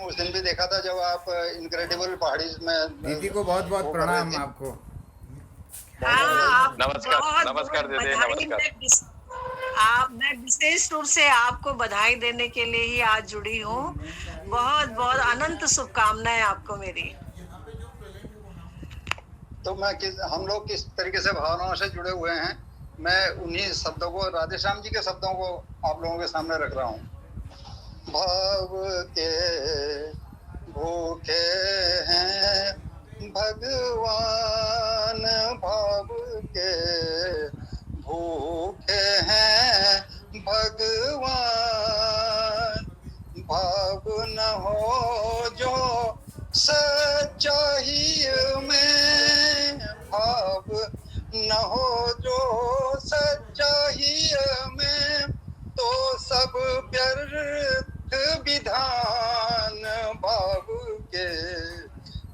उस दिन भी देखा था जब आप इनक्रेडिबल पहाड़ी में। दीदी को बहुत बहुत प्रणाम आपको। हाँ, नमस्कार नमस्कार दीदी, नमस्कार। मैं विशेष रूप से आपको बधाई देने के लिए ही आज जुड़ी हूँ। बहुत बहुत अनंत शुभकामनाएं आपको मेरी। तो हम लोग किस तरीके से भावनाओं से जुड़े हुए हैं, मैं उन्हीं शब्दों को, राधे श्याम जी के शब्दों को आप लोगों के सामने रख रहा हूँ। भाव के भूखे हैं भगवान, भाव के भूखे हैं भगवान। भाव न हो जो सच्चाई में, भाव न हो जो सच्चाई में, तो सब व्यर्थ विधान। भाव के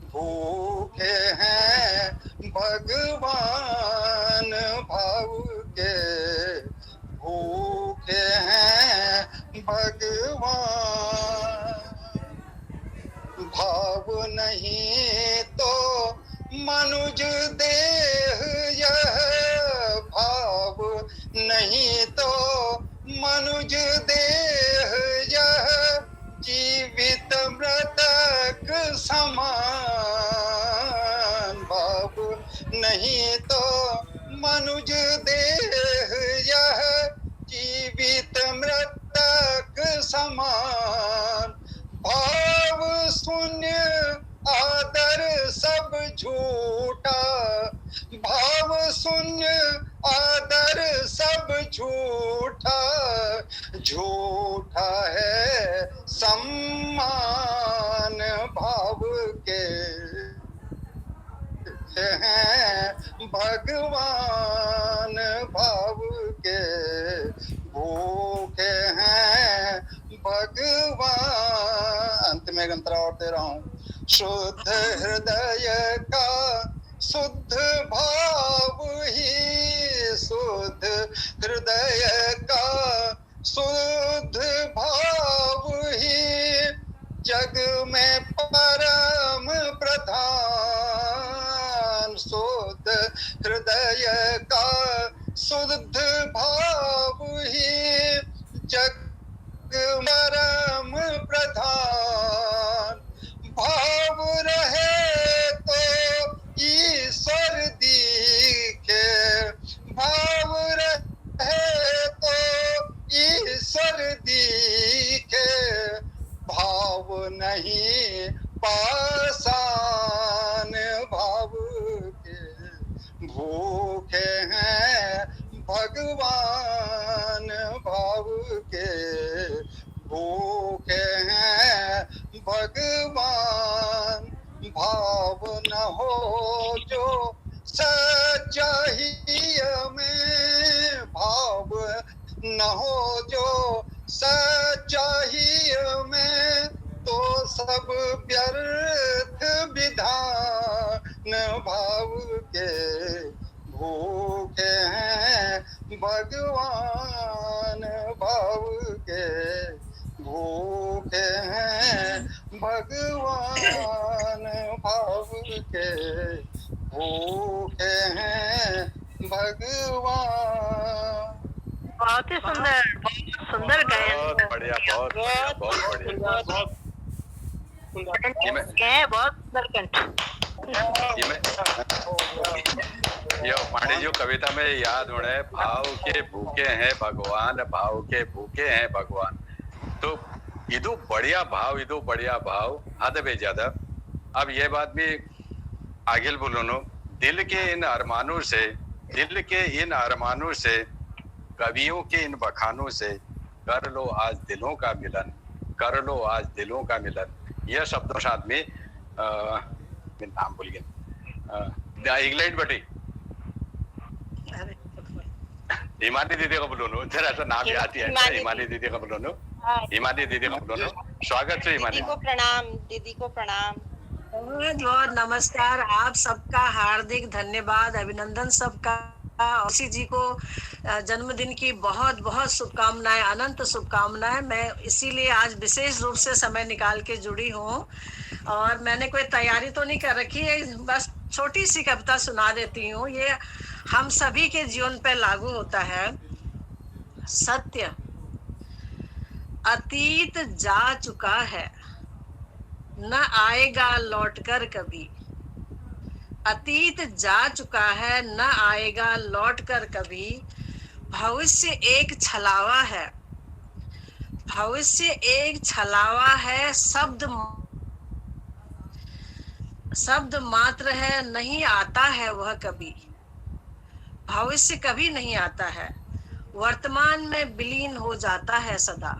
भूखे हैं भगवान, भाव के भूखे हैं भगवान। भाव नहीं तो मनुज देह यह, भाव नहीं तो मनुज देह यह, जीवित मृतक समान। भाव नहीं तो मनुज देह यह, जीवित मृतक समान। भाव शून्य आदर सब झूठा, भाव शून्य आदर सब झूठा। झूठा है सम्मान, भाव के हैं भगवान। भाव के भूखे हैं भगवान। अंत में एक अंतरा और दे रहा हूँ। शुद्ध हृदय का शुद्ध भाव ही, शुद्ध हृदय का शुद्ध भाव ही, जग में परम प्रधान। शुद्ध हृदय का शुद्ध भाव ही, जग परम प्रधान। भाव रहे तो ईश्वर दिखे, भाव रहे तो ईश्वर दिखे। भाव नहीं पाषाण, भाव के भूखे हैं भगवान। भाव के भूखे हैं भगवान। भाव न हो जो सच्चाई में, भाव न हो जो सच्चाई में, तो सब व्यर्थ विधान। भाव के भूखे हैं भगवान। भाव के भूखे हैं भगवान। भाव के भूखे हैं भगवान। बहुत ही सुंदर, बहुत सुंदर गायन। बहुत बढ़िया, बहुत बढ़िया, बहुत बढ़िया, बहुत सुंदर कंठ। ये पांडे जी कविता में याद होने, भाव के भूखे हैं भगवान, भाव के भूखे हैं भगवान। तो इदु बढ़िया भाव हद पे ज्यादा। अब ये बात भी आगे बोलो नो, दिल के इन अरमानों से, कवियों के इन बखानों से, कर लो आज दिलों का मिलन, कर लो आज दिलों का मिलन। यह शब्दों साथ में नाम भूल गया, इंग्लैंड बटी हिमानी दीदी का बोलो नो, जरा सा नाम याद है। हिमानी दीदी का बोलो नो, हिमानी दीदी का बोलो नो। स्वागत है हिमानी। दीदी को प्रणाम, दीदी को प्रणाम। बहुत बहुत नमस्कार। आप सबका हार्दिक धन्यवाद, अभिनंदन सबका। औसी जी को जन्मदिन की बहुत बहुत शुभकामनाएं, अनंत शुभकामनाएं। मैं इसीलिए आज विशेष रूप से समय निकाल के जुड़ी हूँ और मैंने कोई तैयारी तो नहीं कर रखी है, बस छोटी सी कविता सुना देती हूँ। ये हम सभी के जीवन पे लागू होता है। सत्य अतीत जा चुका है, न आएगा लौटकर कभी। अतीत जा चुका है, न आएगा लौटकर कभी। भविष्य एक छलावा है, भविष्य एक छलावा है। शब्द मात्र है, नहीं आता है वह कभी। भविष्य कभी नहीं आता है, वर्तमान में विलीन हो जाता है सदा।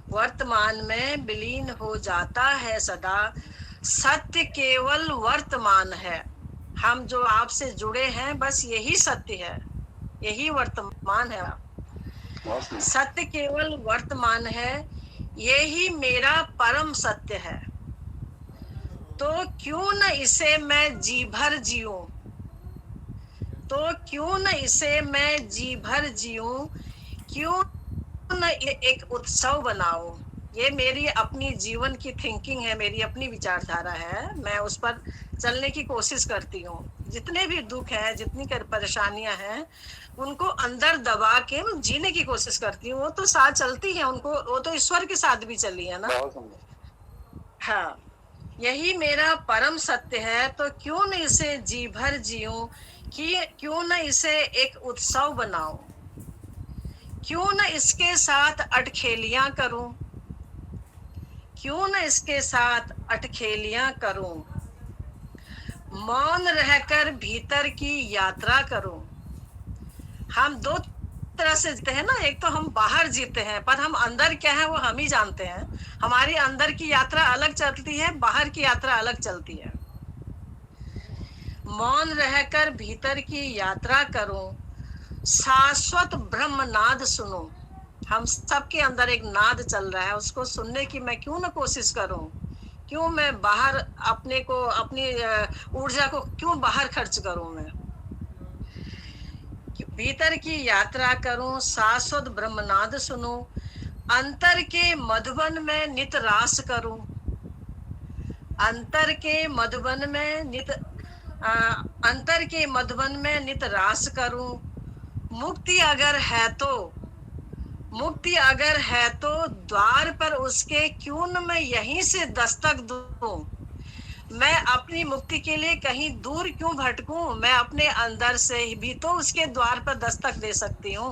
वर्तमान में विलीन हो जाता है सदा। सत्य केवल वर्तमान है। हम जो आपसे जुड़े हैं, बस यही सत्य है, यही वर्तमान है। सत्य केवल वर्तमान है, यही मेरा परम सत्य है। तो क्यों न इसे मैं जी भर जीऊं, तो क्यों न इसे मैं जी भर जीऊं, क्यों न एक उत्सव बनाऊं। ये मेरी अपनी जीवन की थिंकिंग है, मेरी अपनी विचारधारा है। मैं उस पर चलने की कोशिश करती हूँ। जितने भी दुख हैं, जितनी परेशानियां हैं, उनको अंदर दबा के जीने की कोशिश करती हूँ। वो तो साथ चलती है, उनको, वो तो ईश्वर के साथ भी चली है ना। हाँ, यही मेरा परम सत्य है। तो क्यों न इसे जी भर जीऊं, कि क्यों न इसे एक उत्सव बनाऊं, क्यों न इसके साथ अटखेलियां करूं, क्यों न इसके साथ अटखेलियां करूं। मौन रहकर भीतर की यात्रा करूं। हम दो तरह से जीते हैं ना, एक तो हम बाहर जीते हैं, पर हम अंदर क्या है वो हम ही जानते हैं। हमारी अंदर की यात्रा अलग चलती है, बाहर की यात्रा अलग चलती है। मौन रहकर भीतर की यात्रा करूं, शाश्वत ब्रह्म नाद सुनो। हम सबके अंदर एक नाद चल रहा है, उसको सुनने की मैं क्यों ना कोशिश करूं। क्यों मैं बाहर अपने को, अपनी ऊर्जा को क्यों बाहर खर्च करूं। मैं भीतर की यात्रा करूं, शाश्वत ब्रह्मनाद सुनो। अंतर के मधुबन में नित रास करूं, अंतर के मधुबन में नित अंतर के मधुबन में नित रास करूं। मुक्ति अगर है तो, मुक्ति अगर है तो द्वार पर उसके क्यों न मैं यहीं से दस्तक दूं। मैं अपनी मुक्ति के लिए कहीं दूर क्यों भटकूं, मैं अपने अंदर से भी तो उसके द्वार पर दस्तक दे सकती हूँ।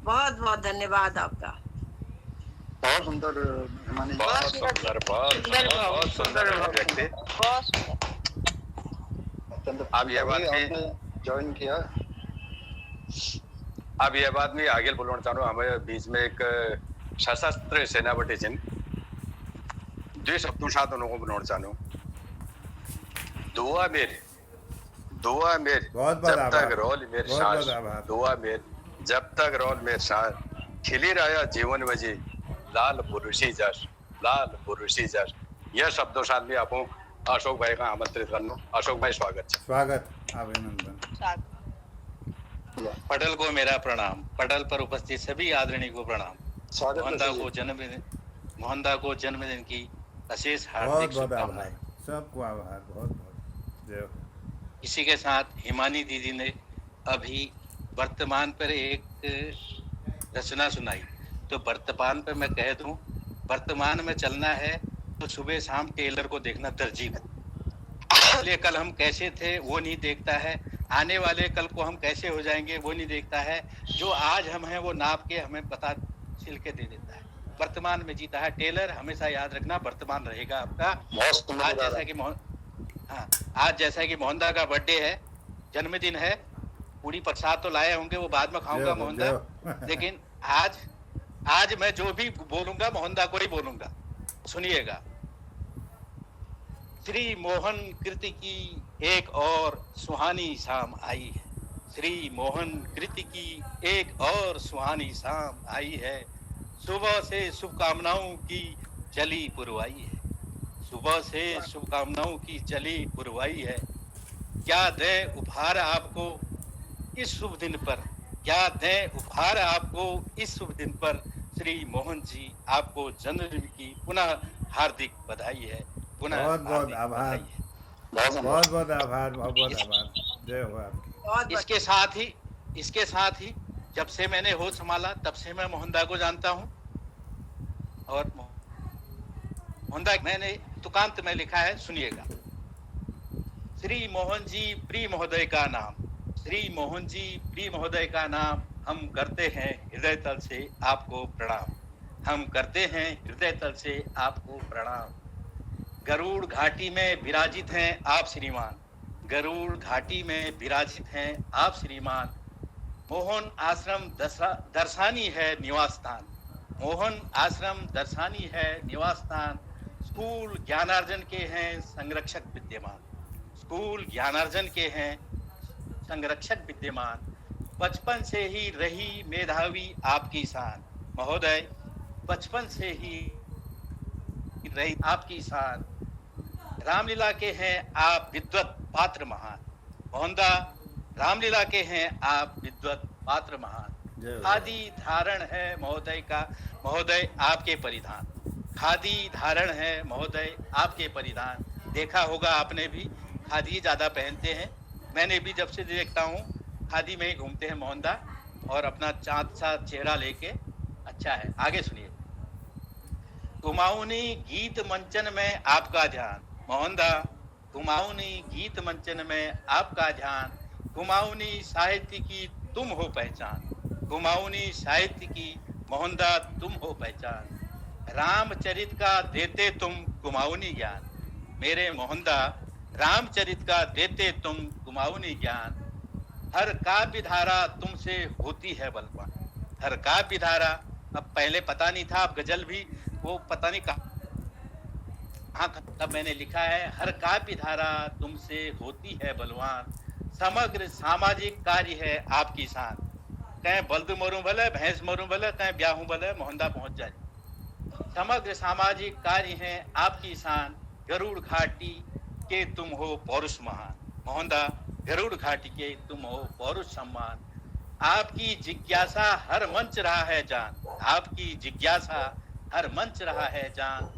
बहुत बहुत धन्यवाद आपका। बहुत सुंदर हिमानी, बहुत सुंदर, बहुत सुंदर व्यक्ति। बहुत सुंदर। आप ये बात भी ज्वाइन किया। अब ये बात मैं आगे बोलना चाहूँ। हमें बीच में एक सशस्त्र सेनापति जिन जो शब्दों साथ उनको बोलना चाहूँ। दुआ मेरे जब तक रोल मेरे सांस, दुआ मेरे जब तक रोल मेरे सांस, खिली रहा जीवन में जी लाल पुरुषी जस, लाल पुरुषी जस। यह शब्दों साथ भी आपको अशोक भाई का आमंत्रित करना। अशोक भाई स्वागत, स्वागत, अभिनंदन। पटल को मेरा प्रणाम, पटल पर उपस्थित सभी आदरणीय को प्रणाम। मोहनदा को जन्मदिन की अशेष हार्दिक शुभकामनाएं। सबको आभार, बहुत बहुत जय हो। इसी के साथ हिमानी दीदी ने अभी वर्तमान पर एक रचना सुनाई, तो वर्तमान पर मैं कह दूं, वर्तमान में चलना है तो सुबह शाम टेलर को देखना तरजीह। इसलिए कल हम कैसे थे वो नहीं देखता है, आने वाले कल को हम कैसे हो जाएंगे वो नहीं देखता है। जो आज हम हैं वो नाप के हमें पता छिल के दे देता है। वर्तमान में जीता है टेलर। हमेशा याद रखना, वर्तमान रहेगा आपका। आज जैसा कि मोहनदा का बर्थडे है, जन्मदिन है, पूरी प्रसाद तो लाए होंगे, वो बाद में खाऊंगा मोहनदा। लेकिन आज मैं जो भी बोलूंगा मोहनदा को ही बोलूंगा, सुनिएगा। श्री मोहन कृति की एक और सुहानी शाम आई है, श्री मोहन कृति की एक और सुहानी शाम आई है। सुबह से शुभकामनाओं की चली पुरवाई है, सुबह से शुभकामनाओं की चली पुरवाई है। क्या दें उपहार आपको इस शुभ दिन पर, क्या दें उपहार आपको इस शुभ दिन पर। श्री मोहन जी, आपको जन्मदिन की पुनः हार्दिक बधाई है, पुनः बहुत बहुत हार्दिक आभार, बधाई है। बहुत बहुत आभार, बहुत बहुत आभार। जय हो आपकी। बहुत इसके साथ ही जब से मैंने होश संभाला तब से मैं मोहनदा को जानता हूँ। और मोहनदा मैंने तुकांत में लिखा है, सुनिएगा। श्री मोहन जी प्रिय महोदय का नाम, श्री मोहन जी प्रिय महोदय का नाम, हम करते हैं हृदय तल से आपको प्रणाम, हम करते हैं हृदय तल से आपको प्रणाम। गरुड़ घाटी में विराजित हैं आप श्रीमान, गरुड़ घाटी में विराजित हैं आप श्रीमान। मोहन आश्रम दर्शानी है निवास स्थान, मोहन आश्रम दर्शानी है निवास स्थान। स्कूल ज्ञानार्जन के हैं संरक्षक विद्यमान, स्कूल ज्ञानार्जन के हैं संरक्षक विद्यमान। बचपन से ही रही मेधावी आपकी शान महोदय, बचपन से ही रही आपकी शान। रामलीला के हैं आप विद्वत पात्र महान, मोहनदा रामलीला के हैं आप विद्वत पात्र महान। खादी धारण है महोदय का, महोदय आपके परिधान, खादी धारण है महोदय आपके परिधान। देखा होगा आपने भी, खादी ज्यादा पहनते हैं, मैंने भी जब से देखता हूँ खादी में ही घूमते हैं मोहनदा, और अपना चाँद सा चेहरा लेके। अच्छा है, आगे सुनिए। कुमाऊनी गीत मंचन में आपका ध्यान मोहनदा, कुमाऊनी गीत मंचन में आपका ध्यान। कुमाऊनी साहित्य की तुम हो पहचान, कुमाऊनी साहित्य की मोहनदा तुम हो पहचान। रामचरित का देते तुम कुमाऊनी ज्ञान, मेरे मोहनदा रामचरित का देते तुम कुमाऊनी ज्ञान। हर काव्य धारा तुमसे होती है बलवान, हर काव्य धारा, अब पहले पता नहीं था, अब गजल भी वो पता नहीं कहाँ तब मैंने लिखा है। हर काव्य धारा तुमसे होती है बलवान। समग्र सामाजिक कार्य है आपकी शान, कहीं बल्द मरूं भले, भैंस मरूं भले, कहीं ब्याहूं भले, मोहनदा पहुंच जाए। समग्र सामाजिक कार्य है आपकी शान। गरुड़ घाटी के तुम हो पौरुष महान मोहनदा, गरुड़ घाटी के तुम हो पौरुष सम्मान। आपकी जिज्ञासा हर मंच रहा है जान, आपकी जिज्ञासा हर मंच रहा है जान।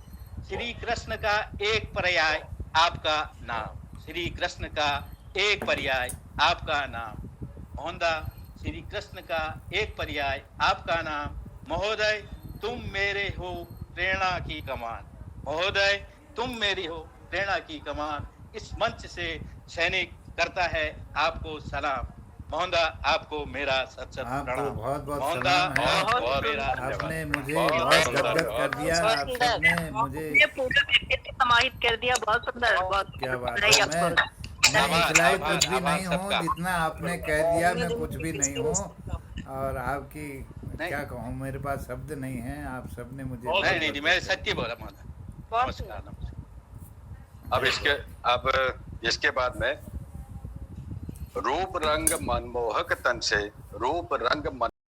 श्री कृष्ण का एक पर्याय आपका नाम, श्री कृष्ण का एक पर्याय आपका नाम मोहनदा, श्री कृष्ण का एक पर्याय आपका नाम। महोदय तुम मेरे हो प्रेरणा की कमान, महोदय तुम मेरी हो प्रेरणा की कमान। इस मंच से सैनिक करता है आपको सलाम मोहनदा, आपको मेरा सत सत आपको प्रणाम बहुत बहुत मोहनदा, सलाम है। बहुत मेरा आपने मुझे बहुत बहुत सुंदर, गदगद बहुत कर दिया, आप सुंदर। सबने मुझे, ये पूरा व्यक्तित्व समाहित कर दिया, बहुत सुंदर, बहुत क्या बात बधाई है। आपको। मैं आभार, इतलाई आभार, कुछ भी आभार नहीं हूँ, सबका। जितना आपने कह दिया मैं कुछ भी नहीं हूँ। और आपकी क्या कहूँ, मेरे पास शब्द नहीं है, आप सबने मुझे नहीं, मैं सत्य बोला मोहनदा। बहुत नमस्कार, नमस्कार। अब इसके बाद में रूप रंग मनमोहक तन से, रूप रंग मन